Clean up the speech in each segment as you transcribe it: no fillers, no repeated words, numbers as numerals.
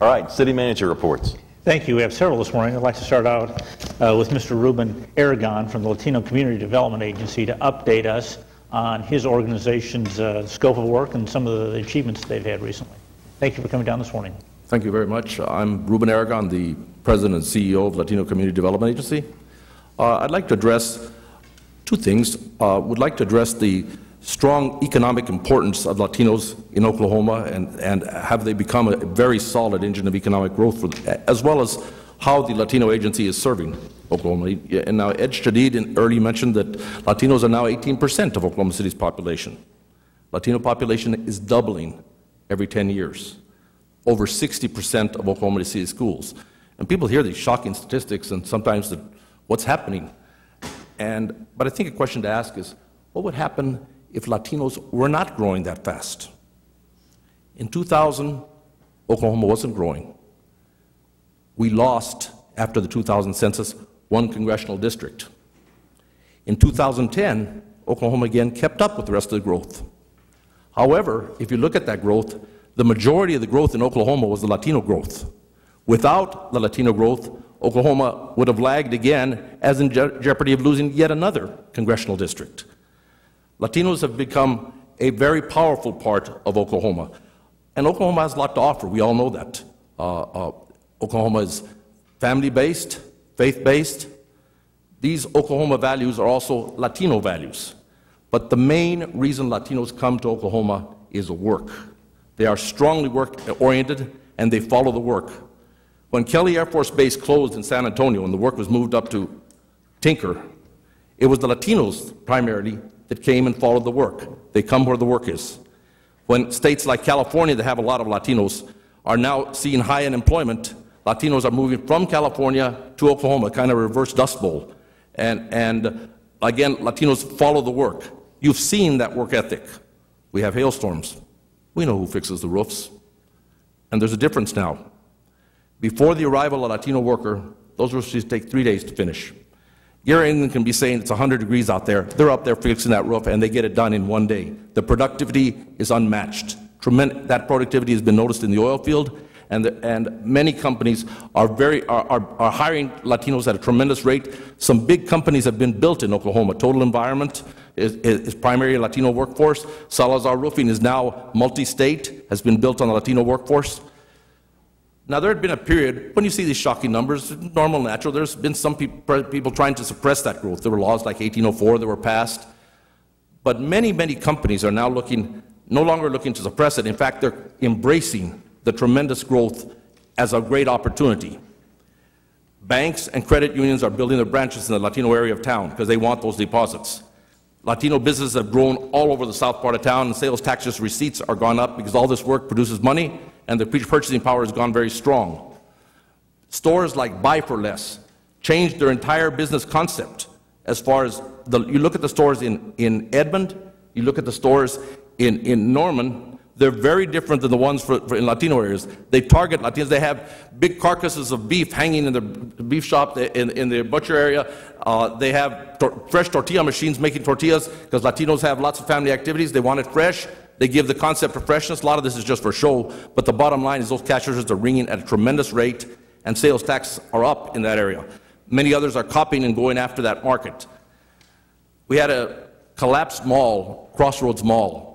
All right, City Manager reports. Thank you. We have several this morning. I'd like to start out with Mr. Ruben Aragon from the Latino Community Development Agency to update us on his organization's scope of work and some of the achievements they've had recently. Thank you for coming down this morning. Thank you very much. I'm Ruben Aragon, the President and CEO of Latino Community Development Agency. I'd like to address two things. Would like to address the strong economic importance of Latinos in Oklahoma and have they become a very solid engine of economic growth, as well as how the Latino agency is serving Oklahoma. And now Ed Shadid earlier mentioned that Latinos are now 18% of Oklahoma City's population. Latino population is doubling every 10 years. Over 60% of Oklahoma City schools. And people hear these shocking statistics and sometimes what's happening. But I think a question to ask is, what would happen if Latinos were not growing that fast? In 2000, Oklahoma wasn't growing. We lost, after the 2000 census, one congressional district. In 2010, Oklahoma again kept up with the rest of the growth. However, if you look at that growth, the majority of the growth in Oklahoma was the Latino growth. Without the Latino growth, Oklahoma would have lagged again, as in jeopardy of losing yet another congressional district. Latinos have become a very powerful part of Oklahoma. And Oklahoma has a lot to offer. We all know that. Oklahoma is family-based, faith-based. These Oklahoma values are also Latino values. But the main reason Latinos come to Oklahoma is work. They are strongly work-oriented, and they follow the work. When Kelly Air Force Base closed in San Antonio and the work was moved up to Tinker, it was the Latinos primarily that came and followed the work. They come where the work is. When states like California that have a lot of Latinos are now seeing high unemployment, Latinos are moving from California to Oklahoma, kind of a reverse Dust Bowl. And again, Latinos follow the work. You've seen that work ethic. We have hailstorms. We know who fixes the roofs. And there's a difference now. Before the arrival of a Latino worker, those roofs used to take 3 days to finish. Gary England can be saying it's 100 degrees out there. They're up there fixing that roof, and they get it done in 1 day. The productivity is unmatched. That productivity has been noticed in the oil field, and many companies are hiring Latinos at a tremendous rate. Some big companies have been built in Oklahoma. Total Environment is primarily a Latino workforce. Salazar Roofing is now multi-state, has been built on the Latino workforce. Now, there had been a period, when you see these shocking numbers, normal, natural, there's been some people trying to suppress that growth. There were laws like 1804 that were passed. But many, many companies are now no longer looking to suppress it. In fact, they're embracing the tremendous growth as a great opportunity. Banks and credit unions are building their branches in the Latino area of town because they want those deposits. Latino businesses have grown all over the south part of town, and sales tax receipts are gone up because all this work produces money, and the purchasing power has gone very strong. Stores like Buy for Less changed their entire business concept as far as you look at the stores in Edmond, you look at the stores in Norman, they're very different than the ones in Latino areas. They target Latinos. They have big carcasses of beef hanging in the beef shop in the butcher area. They have fresh tortilla machines making tortillas because Latinos have lots of family activities. They want it fresh. They give the concept of freshness. A lot of this is just for show, but the bottom line is those cash registers are ringing at a tremendous rate, and sales tax are up in that area. Many others are copying and going after that market. We had a collapsed mall, Crossroads Mall.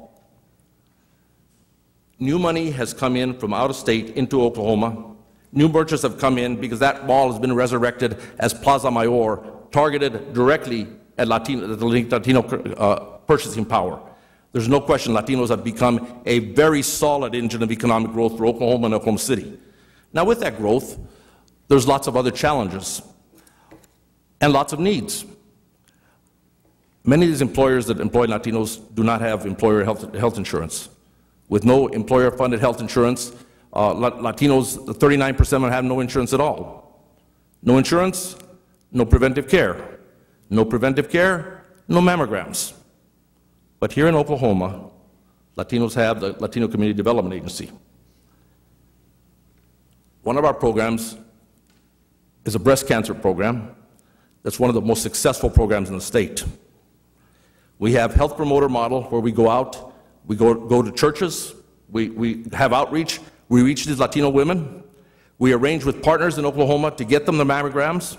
New money has come in from out of state into Oklahoma. New merchants have come in because that mall has been resurrected as Plaza Mayor, targeted directly at Latino purchasing power. There's no question Latinos have become a very solid engine of economic growth for Oklahoma and Oklahoma City. Now, with that growth, there's lots of other challenges and lots of needs. Many of these employers that employ Latinos do not have employer health insurance. With no employer-funded health insurance, Latinos, 39% of them have no insurance at all. No insurance, no preventive care. No preventive care, no mammograms. But here in Oklahoma, Latinos have the Latino Community Development Agency. One of our programs is a breast cancer program that's one of the most successful programs in the state. We have health promoter model where we go out, we go to churches, we have outreach, we reach these Latino women, We arrange with partners in Oklahoma to get them the mammograms.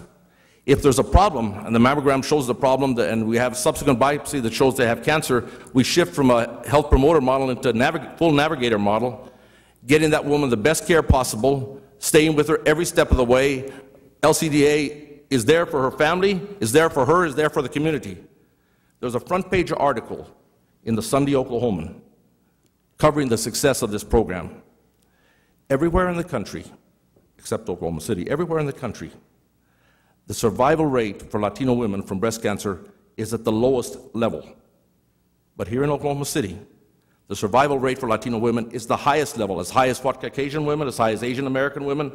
If there's a problem, and the mammogram shows the problem, and we have subsequent biopsy that shows they have cancer, we shift from a health promoter model into a full navigator model, getting that woman the best care possible, staying with her every step of the way. LCDA is there for her family, is there for her, is there for the community. There's a front page article in the Sunday Oklahoman covering the success of this program. Everywhere in the country, except Oklahoma City, everywhere in the country, the survival rate for Latino women from breast cancer is at the lowest level. But here in Oklahoma City, the survival rate for Latino women is the highest level, as high as Caucasian women, as high as Asian American women.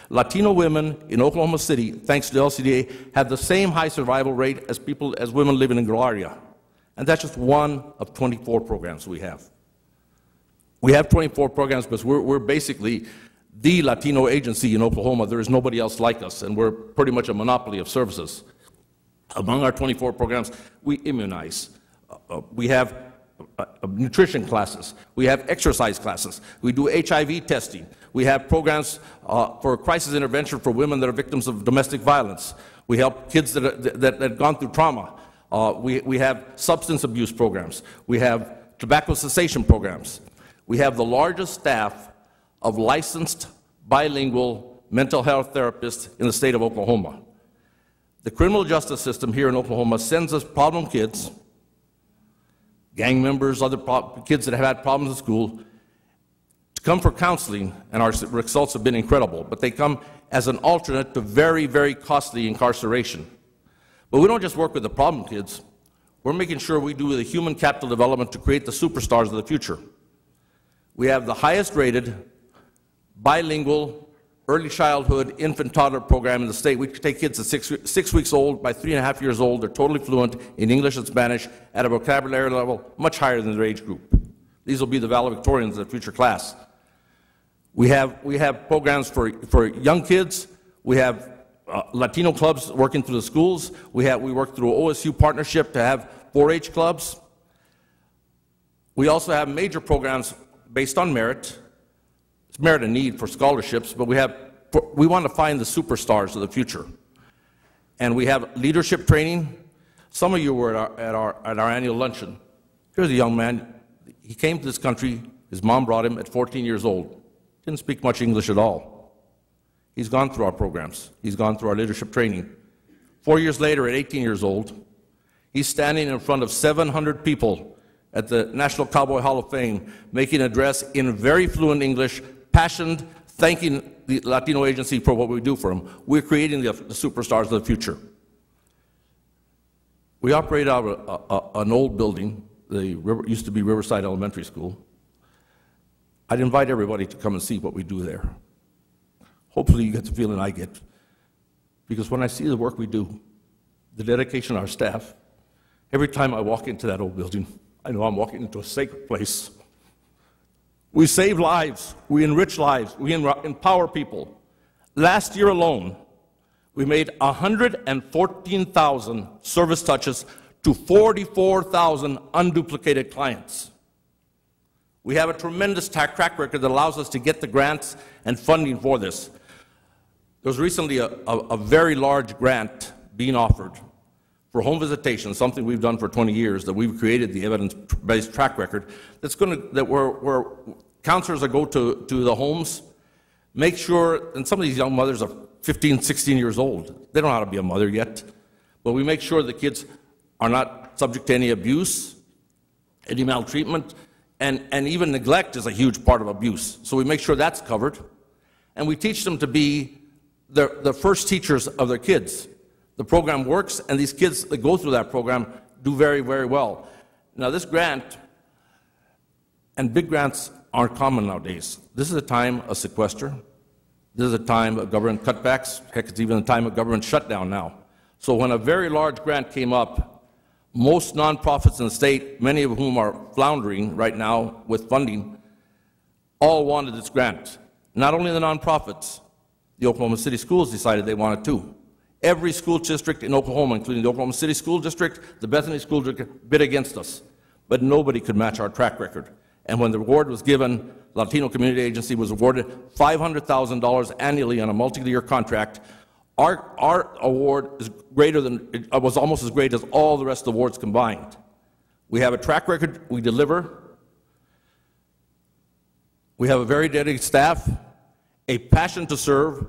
Latino women in Oklahoma City, thanks to the LCDA, have the same high survival rate as women living in Glaria. And that's just one of 24 programs we have. We have 24 programs because we're basically the Latino agency in Oklahoma. There is nobody else like us, and we're pretty much a monopoly of services. Among our 24 programs, we immunize. We have nutrition classes. We have exercise classes. We do HIV testing. We have programs for crisis intervention for women that are victims of domestic violence. We help kids that have gone through trauma. We have substance abuse programs. We have tobacco cessation programs. We have the largest staff of licensed bilingual mental health therapists in the state of Oklahoma. The criminal justice system here in Oklahoma sends us problem kids, gang members, other kids that have had problems at school, to come for counseling, and our results have been incredible, but they come as an alternate to very, very costly incarceration. But we don't just work with the problem kids. We're making sure we do the human capital development to create the superstars of the future. We have the highest rated bilingual early childhood infant toddler program in the state. We take kids at six weeks old. By 3.5 years old, they're totally fluent in English and Spanish at a vocabulary level much higher than their age group. These will be the valedictorians of the future class. We have programs for young kids. We have Latino clubs working through the schools. We work through OSU partnership to have 4-H clubs. We also have major programs based on merit. It's merit and need for scholarships, but we want to find the superstars of the future. And we have leadership training. Some of you were at our annual luncheon. Here's a young man. He came to this country. His mom brought him at 14 years old. Didn't speak much English at all. He's gone through our programs. He's gone through our leadership training. 4 years later, at 18 years old, he's standing in front of 700 people at the National Cowboy Hall of Fame, making an address in very fluent English, passionate, thanking the Latino agency for what we do for him. We're creating the superstars of the future. We operate out of an old building, used to be Riverside Elementary School. I'd invite everybody to come and see what we do there. Hopefully you get the feeling I get, because when I see the work we do, the dedication of our staff, every time I walk into that old building, I know I'm walking into a sacred place. We save lives, we enrich lives, we empower people. Last year alone, we made 114,000 service touches to 44,000 unduplicated clients. We have a tremendous track record that allows us to get the grants and funding for this. There was recently a very large grant being offered for home visitation, something we've done for 20 years, that we've created the evidence-based track record, where counselors that go to the homes make sure, and some of these young mothers are 15, 16 years old. They don't know how to be a mother yet, but we make sure the kids are not subject to any abuse, any maltreatment, and even neglect is a huge part of abuse. So we make sure that's covered, and we teach them to be the first teachers of their kids. The program works, and these kids that go through that program do very, very well. Now, this grant, and big grants aren't common nowadays. This is a time of sequester. This is a time of government cutbacks. Heck, it's even a time of government shutdown now. So when a very large grant came up, most nonprofits in the state, many of whom are floundering right now with funding, all wanted this grant. Not only the nonprofits, the Oklahoma City schools decided they wanted too. Every school district in Oklahoma, including the Oklahoma City School District, the Bethany School District, bid against us. But nobody could match our track record. And when the award was given Latino Community Agency was awarded $500,000 annually on a multi-year contract. Our award is was almost as great as all the rest of the awards combined. We have a track record, we deliver. We have a very dedicated staff, a passion to serve,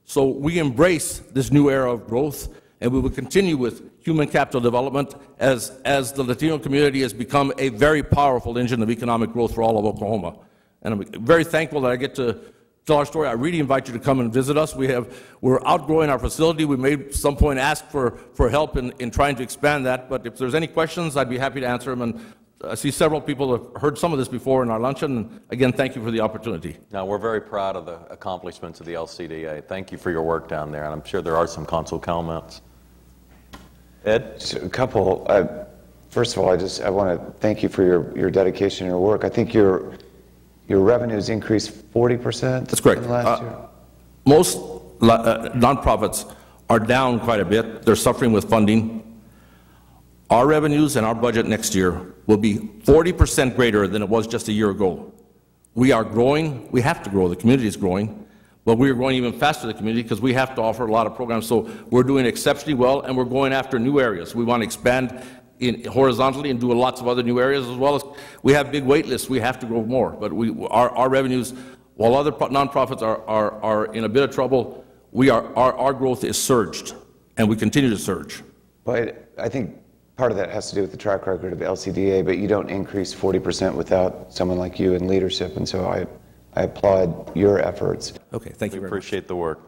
so we embrace this new era of growth, and we will continue with human capital development as the Latino community has become a very powerful engine of economic growth for all of Oklahoma. And I'm very thankful that I get to tell our story. I really invite you to come and visit us. We're outgrowing our facility. We may at some point ask for help in trying to expand that, but if there's any questions, I'd be happy to answer them. And I see several people have heard some of this before in our luncheon. And again, thank you for the opportunity. Now, we're very proud of the accomplishments of the LCDA. Thank you for your work down there, and I'm sure there are some council comments. Ed? So a couple. First of all, I want to thank you for your dedication and your work. I think your revenues increased 40%. That's correct. In the last year. Most nonprofits are down quite a bit. They're suffering with funding. Our revenues and our budget next year will be 40% greater than it was just a year ago. We are growing. We have to grow. The community is growing. But we are growing even faster than the community because we have to offer a lot of programs. So we're doing exceptionally well, and we're going after new areas. We want to expand horizontally and do lots of other new areas, as well as we have big wait lists. We have to grow more. But our revenues, while other nonprofits are in a bit of trouble, our growth is surged, and we continue to surge. But I think part of that has to do with the track record of LCDA, but you don't increase 40% without someone like you in leadership, and so I applaud your efforts. Okay, thank you very much. We appreciate the work.